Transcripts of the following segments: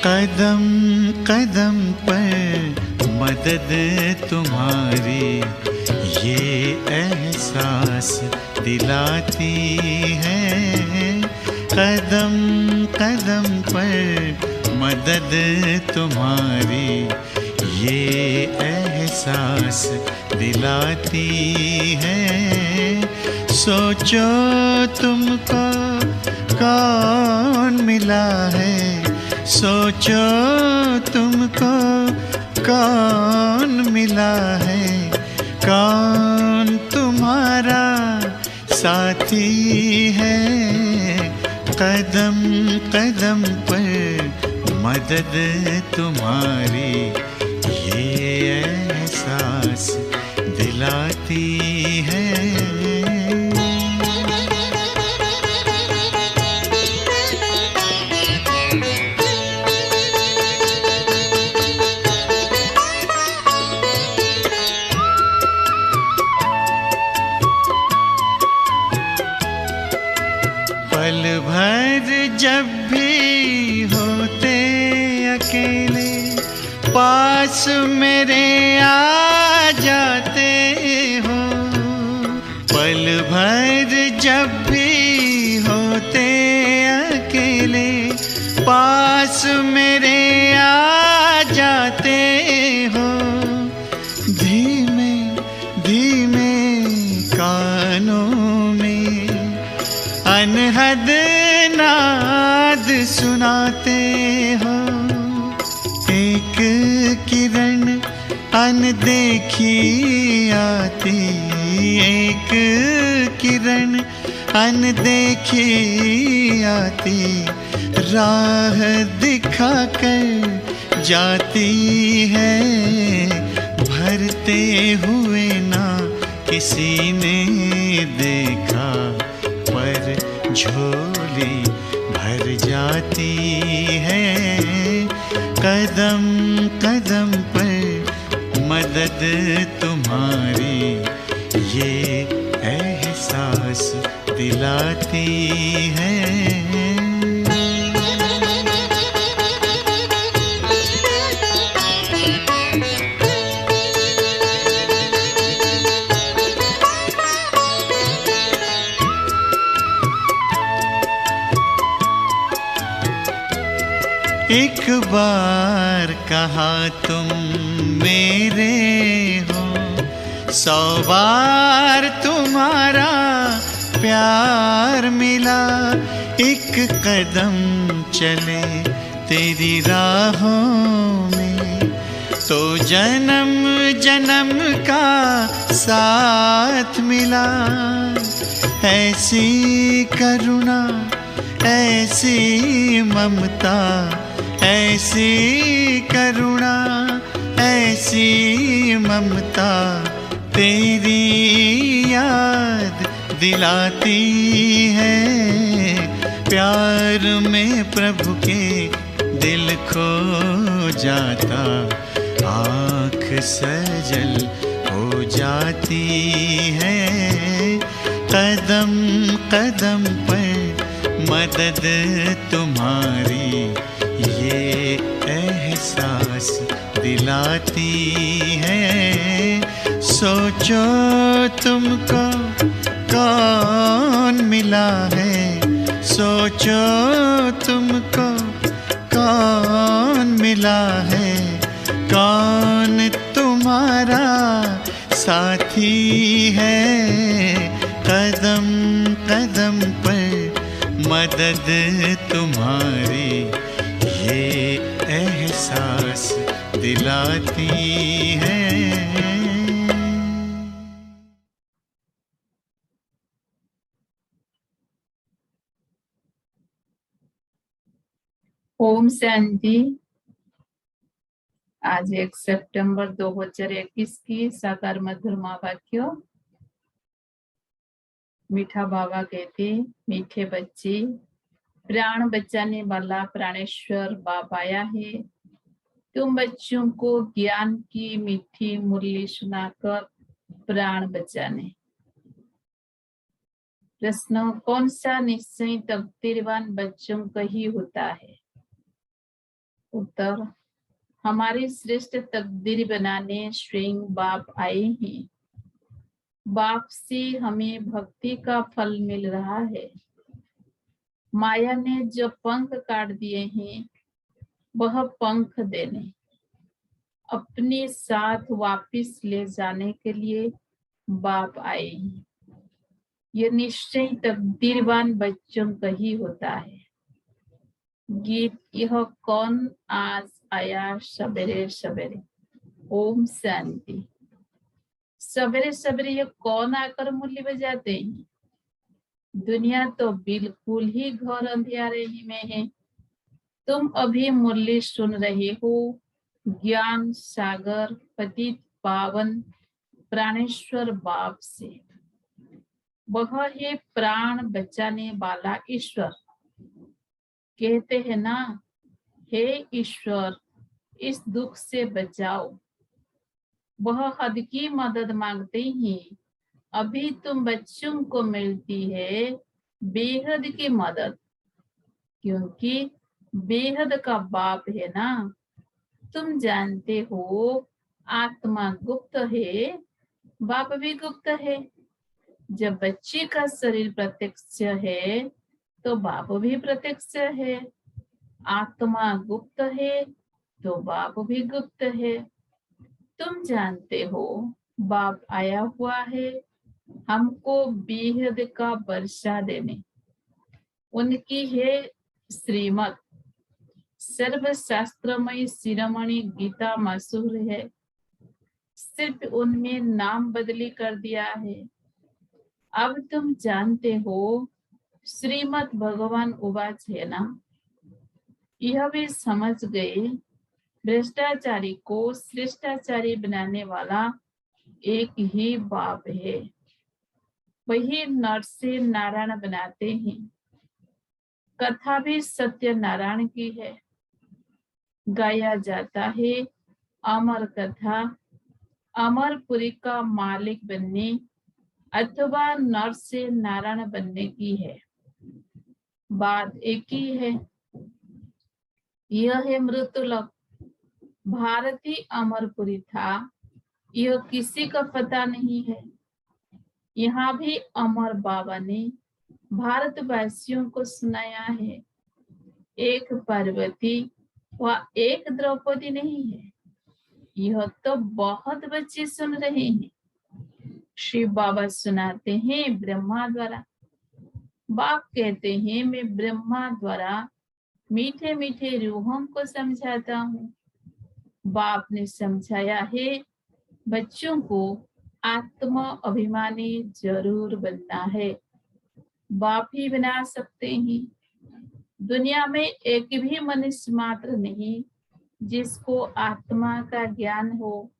कदम कदम पर मदद तुम्हारी ये एहसास दिलाती है। कदम कदम पर मदद तुम्हारी ये एहसास दिलाती है। सोचो तुमको कौन मिला है, सोचो तुमको कौन मिला है, कौन तुम्हारा साथी है। कदम कदम पर मदद तुम्हारी ये एहसास दिलाती है। पल भर जब भी होते अकेले पास मेरे आ जाते हो। पल भर जब भी होते अकेले पास मेरे आ जाते हो। धीमे धीमे कानों में अनहद नाद सुनाते हो। एक किरण अनदेखी आती, एक किरण अनदेखी आती, राह दिखाकर जाती है। भरते हुए ना किसी ने देखा पर झोली भर जाती है। कदम कदम पर मदद तुम्हारी ये एहसास दिलाती है। एक बार कहा तुम मेरे हो, 100 बार तुम्हारा प्यार मिला। एक कदम चले तेरी राहों में तो जन्म जन्म का साथ मिला। ऐसी करुणा ऐसी ममता, ऐसी करुणा ऐसी ममता तेरी याद दिलाती है। प्यार में प्रभु के दिल खो जाता, आँख सजल हो जाती है। कदम कदम पर मदद तुम्हारी ये एहसास दिलाती है। सोचो तुमको कौन मिला है, सोचो तुमको कौन मिला है, कौन तुम्हारा साथी है। कदम कदम पर मदद तुम्हारी ये एहसास दिलाती है। ओम शांति। आज 1 सितंबर 2021 की साकार मधुर वाक्य। मीठा बाबा कहते, मीठे बच्चे, प्राण बचाने वाला प्राणेश्वर बाप आया है। तुम बच्चों को ज्ञान की मीठी मुरली सुनाकर प्राण बचाने। प्रश्न, कौन सा निश्चय तकदीरवान बच्चों का ही होता है? उत्तर, हमारी श्रेष्ठ तकदीर बनाने स्वयं बाप आए हैं। बाप से हमें भक्ति का फल मिल रहा है। माया ने जो पंख काट दिए हैं वह पंख देने, अपने साथ वापिस ले जाने के लिए बाप आए हैं। यह निश्चय तकदीरवान बच्चों का ही होता है। गीत, यह कौन आज आया सवेरे सवेरे। ओम शांति। सवेरे सवेरे ये कौन आकर मूल्य बजाते हैं। दुनिया तो बिल्कुल ही घोर अंधियारे में है। तुम अभी मुरली सुन रहे हो ज्ञान सागर पतित पावन प्राणेश्वर बाप से। वह है प्राण बचाने वाला ईश्वर। कहते हैं ना, हे ईश्वर इस दुख से बचाओ। वह हद की मदद मांगते ही अभी तुम बच्चों को मिलती है बेहद की मदद, क्योंकि बेहद का बाप है ना। तुम जानते हो आत्मा गुप्त है, बाप भी गुप्त है। जब बच्चे का शरीर प्रत्यक्ष है तो बाप भी प्रत्यक्ष है। आत्मा गुप्त है तो बाप भी गुप्त है। तुम जानते हो बाप आया हुआ है हमको बेहद का वर्षा देने। उनकी है श्रीमत सर्वशास्त्रमय शिरोमणि गीता मशहूर है। सिर्फ उनमें नाम बदली कर दिया है। अब तुम जानते हो श्रीमद् भगवान उवाच है ना। यह भी समझ गए भ्रष्टाचारी को श्रेष्ठाचारी बनाने वाला एक ही बाप है। वही नर से नारायण बनाते हैं। कथा भी सत्य नारायण की है। गाया जाता है अमर कथा अमरपुरी का मालिक बनने अथवा नर से नारायण बनने की है। बात एक ही है। यह है मृत्युलोक। भारती अमरपुरी था, यह किसी का पता नहीं है। यहाँ भी अमर बाबा ने भारतवासियों को सुनाया है। एक पार्वती व एक द्रौपदी नहीं है। यह तो बहुत बच्चे सुन रहे हैं। शिव बाबा सुनाते हैं ब्रह्मा द्वारा। बाप कहते हैं मैं ब्रह्मा द्वारा मीठे मीठे रूहों को समझाता हूँ। बाप ने समझाया है बच्चों को आत्मा अभिमानी जरूर बनना है। बाप ही बना सकते हैं। दुनिया में एक भी मनुष्य मात्र नहीं जिसको आत्मा का ज्ञान हो।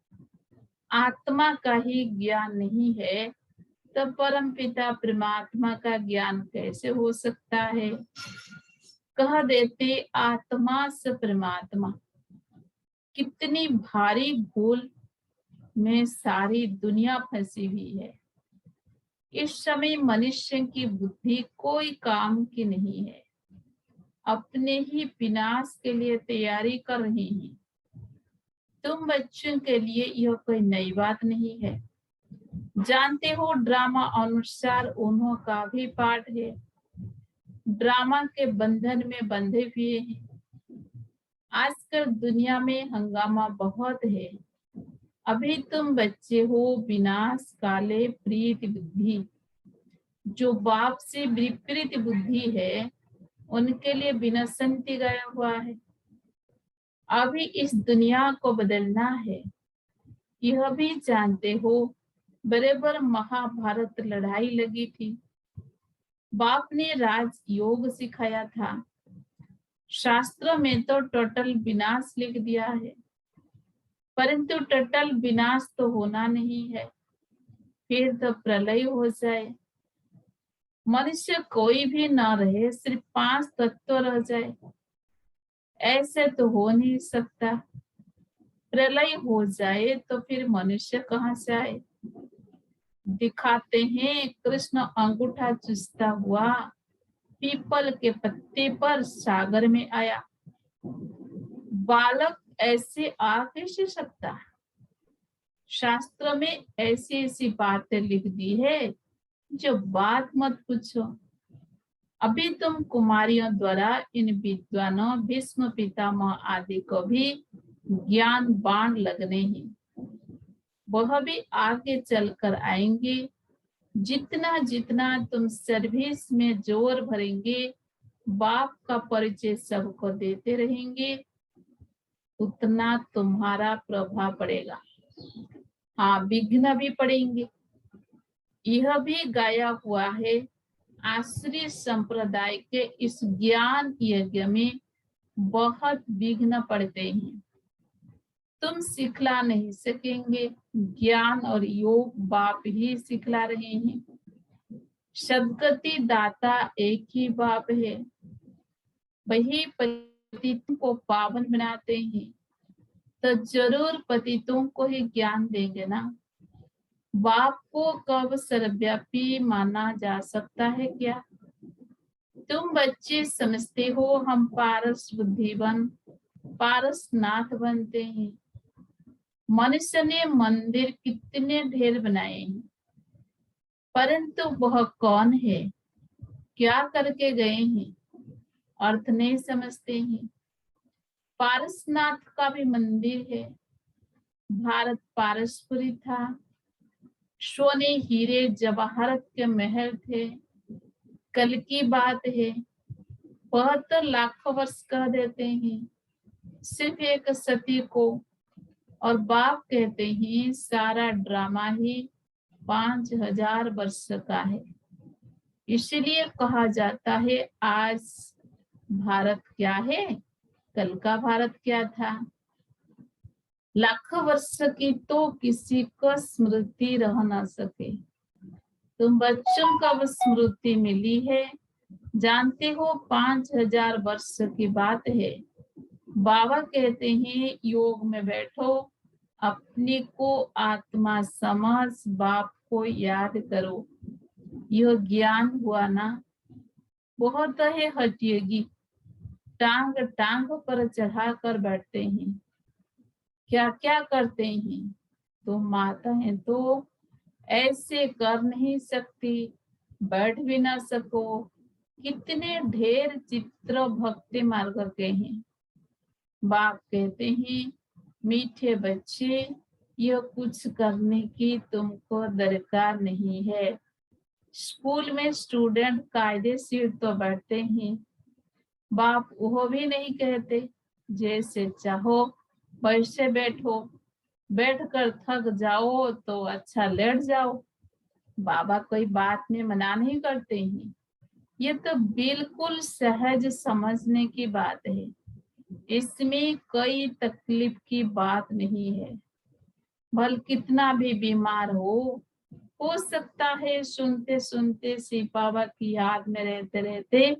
आत्मा का ही ज्ञान नहीं है तो परम पिता परमात्मा का ज्ञान कैसे हो सकता है। कह देते आत्मा से परमात्मा। कितनी भारी भूल में सारी दुनिया फंसी हुई है। इस समय मनुष्य की बुद्धि कोई काम की नहीं है। अपने ही विनाश के लिए तैयारी कर रही हैं। तुम बच्चों के लिए यह कोई नई बात नहीं है। जानते हो ड्रामा अनुसार उन्हों का भी पाठ है। ड्रामा के बंधन में बंधे हुए हैं। आजकल दुनिया में हंगामा बहुत है। अभी तुम बच्चे हो विनाश काले प्रीति बुद्धि। जो बाप से विपरीत बुद्धि है उनके लिए विनशंति गया हुआ है। अभी इस दुनिया को बदलना है। यह भी जानते हो बराबर महाभारत लड़ाई लगी थी। बाप ने राज योग सिखाया था। शास्त्रों में तो टोटल विनाश लिख दिया है, परंतु टोटल विनाश तो होना नहीं है। फिर तो प्रलय हो जाए, मनुष्य कोई भी न रहे, सिर्फ 5 तत्व रह जाए, ऐसे तो हो नहीं सकता। प्रलय हो जाए तो फिर मनुष्य कहाँ से आए। दिखाते हैं कृष्ण अंगूठा चूसता हुआ पीपल के पत्ते पर सागर में आया। बालक ऐसे आ कैसे सकता है? शास्त्र में ऐसी ऐसी बातें लिख दी है जो बात मत पूछो। अभी तुम कुमारियों द्वारा इन विद्वानों भीष्म पितामह आदि को भी ज्ञान बाण लगने हैं। वह भी आगे चलकर आएंगे। जितना जितना तुम सर्विस में जोर भरेंगे, बाप का परिचय सबको देते रहेंगे, उतना तुम्हारा प्रभाव पड़ेगा। हाँ, विघ्न भी पड़ेंगे। यह भी गाया हुआ है, आश्रय संप्रदाय के इस ज्ञान यज्ञ में बहुत विघ्न पड़ते हैं। तुम सिखला नहीं सकेंगे। ज्ञान और योग बाप ही सिखला रहे हैं। सद्गति दाता एक ही बाप है, वही पतितों को पावन बनाते हैं। तो जरूर पतितों को ही ज्ञान देंगे ना। बाप को कब सर्वव्यापी माना जा सकता है क्या? तुम बच्चे समझते हो हम पारस बुद्धिवन पारसनाथ बनते हैं। मनुष्य ने मंदिर कितने ढेर बनाए हैं, परंतु वह कौन है, क्या करके गए हैं, अर्थ नहीं समझते हैं। पारसनाथ का भी मंदिर है। भारत पारसपुरी था। सोने हीरे जवाहरत के महल थे। कल की बात है, वह तो लाखों वर्ष कह देते हैं सिर्फ एक सती को, और बाप कहते हैं सारा ड्रामा ही 5000 वर्ष का है। इसलिए कहा जाता है आज भारत क्या है, कल का भारत क्या था। लाखों वर्ष की तो किसी को स्मृति रह ना सके। तुम बच्चों को अब स्मृति मिली है, जानते हो 5000 वर्ष की बात है। बाबा कहते हैं योग में बैठो, अपने को आत्मा समझ, बाप को याद करो। यह ज्ञान हुआ ना। बहुत है हटिएगी, टांग टांग पर चढ़ा कर बैठते हैं, क्या क्या करते हैं। तो माता है तो ऐसे कर नहीं सकती, बैठ भी ना सको। कितने ढेर चित्र भक्ति मार्ग के हैं। बाप कहते हैं मीठे बच्चे, यह कुछ करने की तुमको दरकार नहीं है। स्कूल में स्टूडेंट कायदेशीर तो बैठते हैं, बाप वो भी नहीं कहते जैसे चाहो वैसे बैठो, बैठकर थक जाओ तो अच्छा लेट जाओ। बाबा कोई बात में मना नहीं करते हैं। ये तो बिल्कुल सहज समझने की बात है। इसमें कोई तकलीफ की बात नहीं है। भल कितना भी बीमार हो सकता है सुनते सुनते शिव बाबा की याद में रहते रहते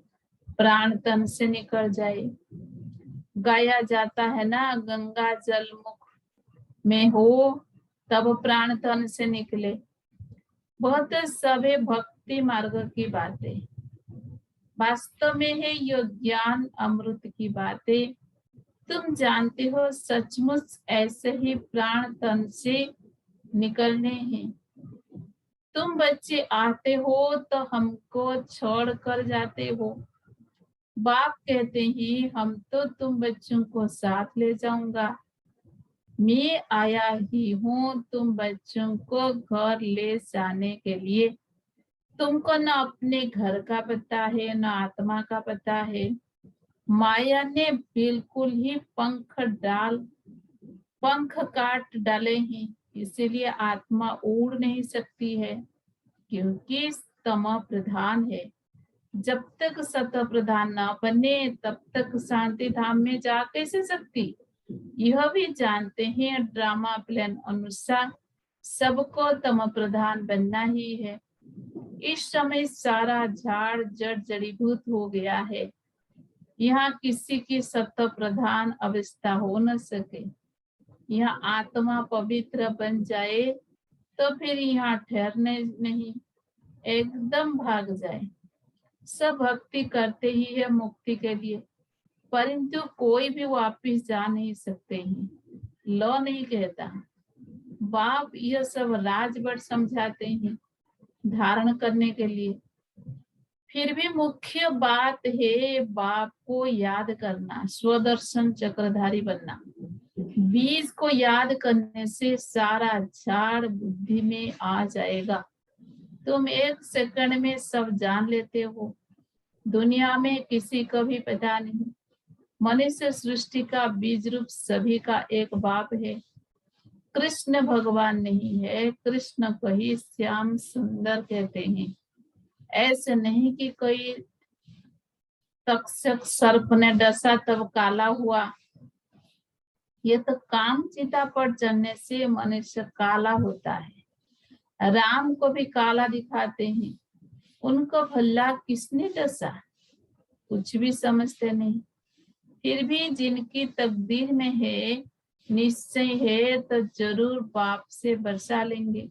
प्राण तन से निकल जाए। गाया जाता है ना, गंगा जल मुख में हो तब प्राण तन से निकले। बहुत सभी भक्ति मार्ग की बातें, वास्तव में है ये ज्ञान अमृत की बातें। तुम जानते हो सचमुच ऐसे ही प्राण तन से निकलने हैं। तुम बच्चे आते हो तो हमको छोड़ कर जाते हो। बाप कहते हैं हम तो तुम बच्चों को साथ ले जाऊंगा। मैं आया ही हूँ तुम बच्चों को घर ले जाने के लिए। तुमको न अपने घर का पता है न आत्मा का पता है। माया ने बिल्कुल ही पंख काट डाले हैं, इसीलिए आत्मा उड़ नहीं सकती है, क्योंकि तम प्रधान है। जब तक सत प्रधान न बने तब तक शांति धाम में जा कैसे सकती। यह भी जानते हैं ड्रामा प्लान अनुसार सबको तम प्रधान बनना ही है। इस समय सारा झाड़ जड़ जड़ीभूत हो गया है। यहाँ किसी की सत्य प्रधान अवस्था हो न सके। यहाँ आत्मा पवित्र बन जाए तो फिर यहाँ ठहरने नहीं, एकदम भाग जाए। सब भक्ति करते ही है मुक्ति के लिए, परंतु कोई भी वापिस जा नहीं सकते हैं। लॉ नहीं कहता। बाप यह सब राजवट समझाते हैं धारण करने के लिए। फिर भी मुख्य बात है बाप को याद करना, स्वदर्शन चक्रधारी बनना। बीज को याद करने से सारा झाड़ बुद्धि में आ जाएगा। तुम 1 सेकंड में सब जान लेते हो। दुनिया में किसी को भी पता नहीं। मनुष्य सृष्टि का बीज रूप सभी का एक बाप है। कृष्ण भगवान नहीं है, कृष्ण को ही श्याम सुंदर कहते हैं। ऐसे नहीं कि कोई तक्षक सर्प ने डसा तब काला हुआ। ये तो काम चिता पर चढ़ने से मनुष्य काला होता है। राम को भी काला दिखाते हैं। उनको भला किसने डसा? कुछ भी समझते नहीं। फिर भी जिनकी तकदीर में है, निश्चय है, तो जरूर बाप से बरसा लेंगे।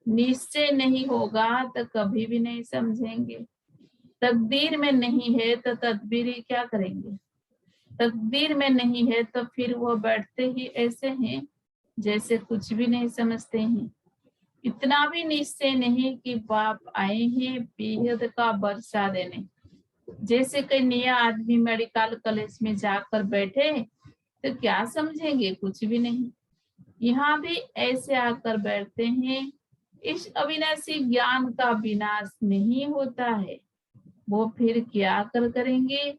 निश्चय नहीं होगा तो कभी भी नहीं समझेंगे। तकदीर में नहीं है तो तदबीर ही क्या करेंगे? तकदीर में नहीं है तो फिर वो बैठते ही ऐसे हैं जैसे कुछ भी नहीं समझते हैं। इतना भी निश्चय नहीं कि बाप आए हैं बेहद का बरसा देने। जैसे कोई नया आदमी मेडिकल कॉलेज में जाकर बैठे तो क्या समझेंगे? कुछ भी नहीं। यहाँ भी ऐसे आकर बैठते हैं। इस अविनाशी ज्ञान का विनाश नहीं होता है। वो फिर क्या करेंगे?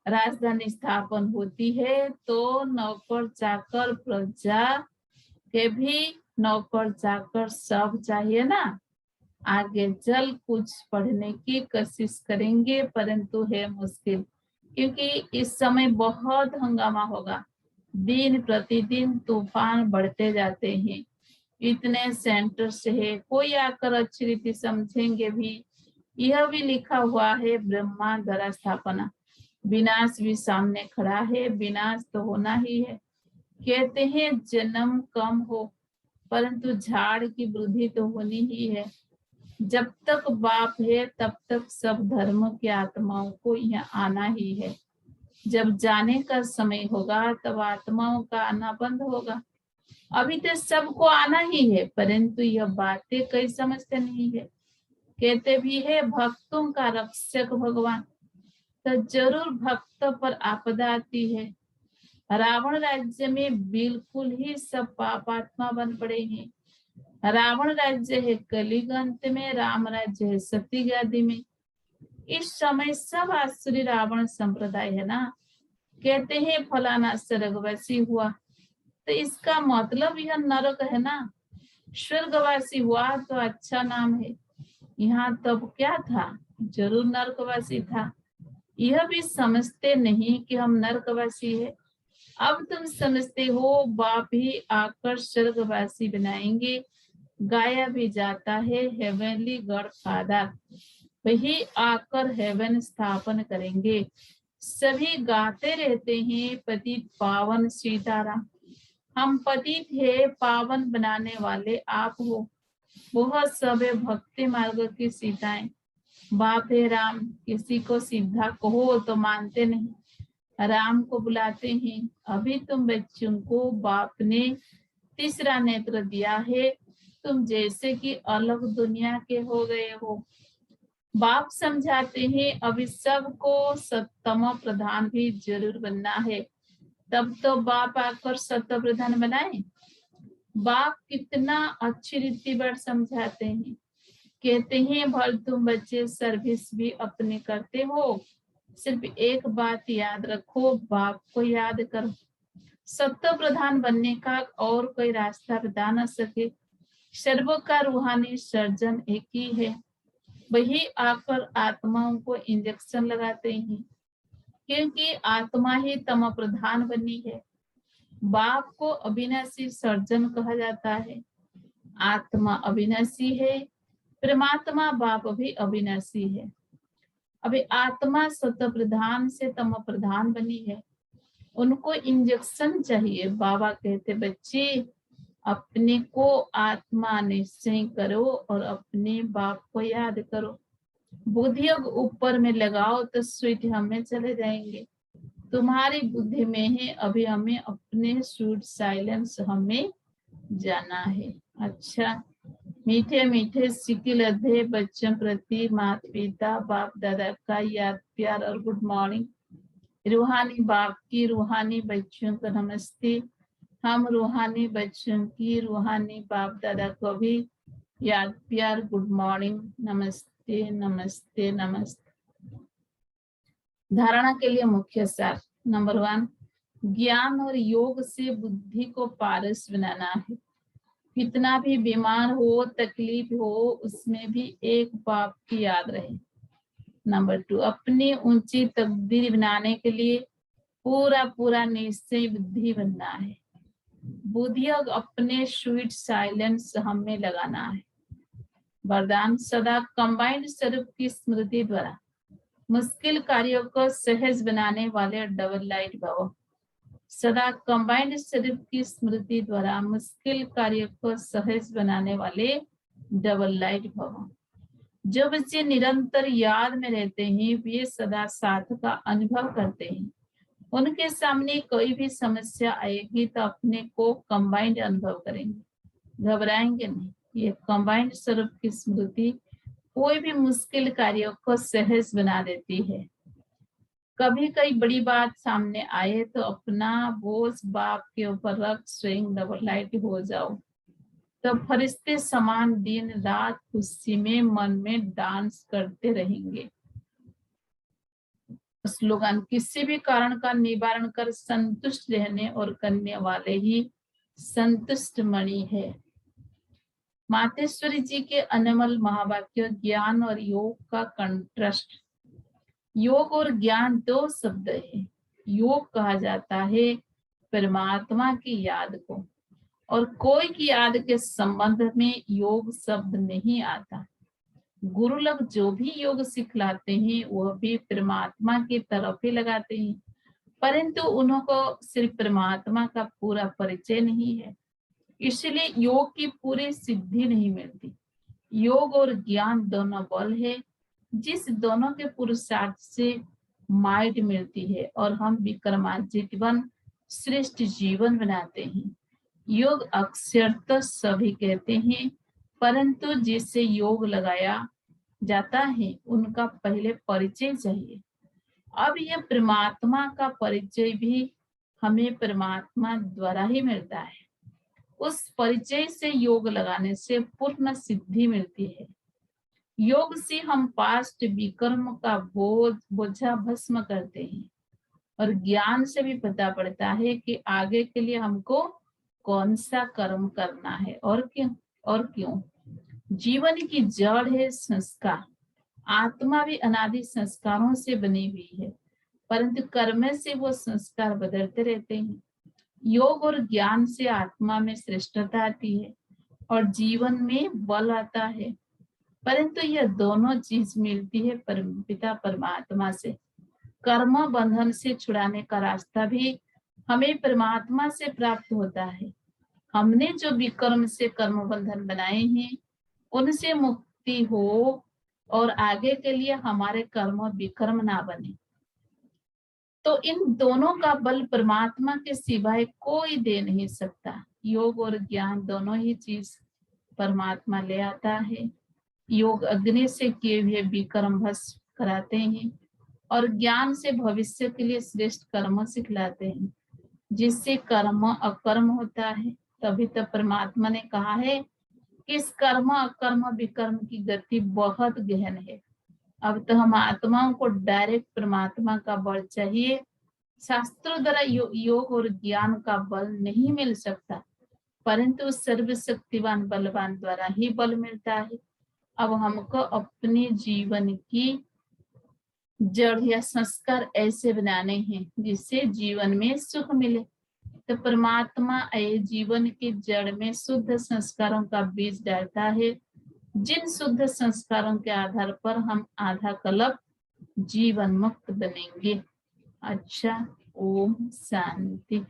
राजधानी स्थापन होती है तो नौकर चाकर प्रजा के भी नौकर चाकर सब चाहिए ना। आगे चल कुछ पढ़ने की कोशिश करेंगे, परंतु है मुश्किल, क्योंकि इस समय बहुत हंगामा होगा। दिन प्रतिदिन तूफान बढ़ते जाते हैं। इतने सेंटर से है, कोई आकर अच्छी रीति समझेंगे भी। यह भी लिखा हुआ है ब्रह्मा द्वारा स्थापना। विनाश भी सामने खड़ा है। विनाश तो होना ही है। कहते हैं जन्म कम हो, परंतु झाड़ की वृद्धि तो होनी ही है। जब तक बाप है तब तक सब धर्म की आत्माओं को यहाँ आना ही है। जब जाने का समय होगा तब आत्माओं का आना बंद होगा। अभी तो सबको आना ही है, परंतु यह बातें कई समझते नहीं है। कहते भी है भक्तों का रक्षक भगवान, तो जरूर भक्त पर आपदा आती है। रावण राज्य में बिल्कुल ही सब पापात्मा बन पड़े हैं। रावण राज्य है कलियुग अंत में, राम राज्य है सती गादी में। इस समय सब आसुरी रावण संप्रदाय है ना। कहते हैं फलाना स्वर्गवासी हुआ, तो इसका मतलब यह नरक है ना। स्वर्गवासी हुआ तो अच्छा नाम है। यहाँ तब क्या था? जरूर नरकवासी था। यह भी समझते नहीं कि हम नरकवासी है। अब तुम समझते हो बाप ही आकर स्वर्गवासी बनाएंगे। गाया भी जाता है हेवनली गॉड फादर, वही आकर हेवन स्थापन करेंगे। सभी गाते रहते हैं पतित पावन सीताराम। हम पतित है, पावन बनाने वाले आप हो। बहुत सब भक्ति मार्ग की सीताएं। बाप है राम, किसी को सीधा कहो तो मानते नहीं। राम को बुलाते हैं। अभी तुम बच्चों को बाप ने तीसरा नेत्र दिया है। तुम जैसे कि अलग दुनिया के हो गए हो। बाप समझाते हैं अभी सबको सत्तम प्रधान भी जरूर बनना है। तब तो बाप आकर सत्य प्रधान बनाए। बाप कितना अच्छी रीति बढ़ समझाते हैं। कहते हैं भल तुम बच्चे सर्विस भी अपने करते हो, सिर्फ एक बात याद रखो, बाप को याद करो। सत्य प्रधान बनने का और कोई रास्ता बता न सके। सर्व का रूहानी सर्जन एक ही है। वही आकर आत्माओं को इंजेक्शन लगाते हैं, क्योंकि आत्मा ही तम प्रधान बनी है। बाप को अविनाशी सर्जन कहा जाता है। आत्मा अविनाशी है, परमात्मा बाप भी अविनाशी है। अभी आत्मा सत्य प्रधान से तम प्रधान बनी है। उनको इंजेक्शन चाहिए। बाबा कहते बच्चे अपने को आत्मा निश्चय करो और अपने बाप को याद करो। बुद्धि ऊपर में लगाओ तो स्वीट हमें चले जाएंगे। तुम्हारी बुद्धि में है, अभी हमें अपने स्वीट साइलेंस हमें जाना है। अच्छा, मीठे मीठे सिक्के लदे बच्चों प्रति माता पिता बाप दादा का याद प्यार और गुड मॉर्निंग। रूहानी बाप की रूहानी बच्चों को नमस्ते। हम रूहानी बच्चों की रूहानी बाप दादा को भी याद प्यार गुड मॉर्निंग, नमस्ते नमस्ते नमस्ते। धारणा के लिए मुख्य सार। नंबर 1, ज्ञान और योग से बुद्धि को पारस बनाना है। कितना भी बीमार हो, तकलीफ हो, उसमें भी एक बाप की याद रहे। नंबर 2, अपनी ऊंची तकदीर बनाने के लिए पूरा पूरा निश्चय बुद्धि बनना है। बुद्धि अपने स्वीट साइलेंस हमें लगाना है। वरदान, सदा कंबाइंड स्वरूप की स्मृति द्वारा मुश्किल कार्यों को सहज बनाने वाले डबल लाइट भव। सदा कंबाइंड स्वरूप की स्मृति द्वारा मुश्किल कार्यों को सहज बनाने वाले डबल लाइट भव। जो बच्चे निरंतर याद में रहते हैं वे सदा साथ का अनुभव करते हैं। उनके सामने कोई भी समस्या आएगी तो अपने को कंबाइंड अनुभव करेंगे, घबराएंगे नहीं। ये कंबाइंड स्वरूप की स्मृति कोई भी मुश्किल कार्यों को सहज बना देती है। कभी कोई बड़ी बात सामने आए तो अपना बोझ बाप के ऊपर रख स्वयं डबल लाइट हो जाओ, तो फरिश्ते समान दिन रात खुशी में मन में डांस करते रहेंगे। स्लोगन, किसी भी कारण का निवारण कर संतुष्ट रहने और करने वाले ही संतुष्ट मणि है। मातेश्वरी जी के अनमोल महावाक्य ज्ञान और योग का कंट्रास्ट। योग और ज्ञान दो शब्द है। योग कहा जाता है परमात्मा की याद को, और कोई की याद के संबंध में योग शब्द नहीं आता। गुरु लोग जो भी योग सिखलाते हैं वह भी परमात्मा की तरफ ही लगाते हैं, परंतु उनको सिर्फ परमात्मा का पूरा परिचय नहीं है, इसलिए योग की पूरी सिद्धि नहीं मिलती। योग और ज्ञान दोनों बल है जिस दोनों के पुरुषार्थ से माइट मिलती है और हम विक्रमार्जित श्रेष्ठ जीवन बनाते हैं। योग अक्षरतः सभी कहते हैं, परंतु जिससे योग लगाया जाता है उनका पहले परिचय चाहिए। अब यह परमात्मा का परिचय भी हमें परमात्मा द्वारा ही मिलता है। उस परिचय से योग लगाने से पूर्ण सिद्धि मिलती है। योग से हम पास्ट विकर्म का बोझा भस्म करते हैं, और ज्ञान से भी पता पड़ता है कि आगे के लिए हमको कौन सा कर्म करना है और क्यों। जीवन की जड़ है संस्कार। आत्मा भी अनादि संस्कारों से बनी हुई है, परंतु कर्म से वो संस्कार बदलते रहते हैं। योग और ज्ञान से आत्मा में श्रेष्ठता आती है और जीवन में बल आता है, परंतु यह दोनों चीज मिलती है परमपिता परमात्मा से। कर्म बंधन से छुड़ाने का रास्ता भी हमें परमात्मा से प्राप्त होता है। हमने जो विकर्म से कर्म बंधन बनाए हैं उनसे मुक्ति हो और आगे के लिए हमारे कर्म विकर्म ना बने, तो इन दोनों का बल परमात्मा के सिवाय कोई दे नहीं सकता। योग और ज्ञान दोनों ही चीज परमात्मा ले आता है। योग अग्नि से किए हुए विकर्म भस्म कराते हैं और ज्ञान से भविष्य के लिए श्रेष्ठ कर्म सिखलाते हैं, जिससे कर्म अकर्म होता है। तभी तो परमात्मा ने कहा है कि इस कर्म अकर्म विकर्म की गति बहुत गहन है। अब तो हम आत्माओं को डायरेक्ट परमात्मा का बल चाहिए। शास्त्रों द्वारा योग और ज्ञान का बल नहीं मिल सकता, परंतु सर्वशक्तिवान बलवान द्वारा ही बल मिलता है। अब हमको अपने जीवन की जड़ या संस्कार ऐसे बनाने हैं जिससे जीवन में सुख मिले। तो परमात्मा जीवन की जड़ में शुद्ध संस्कारों का बीज डालता है, जिन शुद्ध संस्कारों के आधार पर हम आधा कल्प जीवन मुक्त बनेंगे। अच्छा, ओम शांति।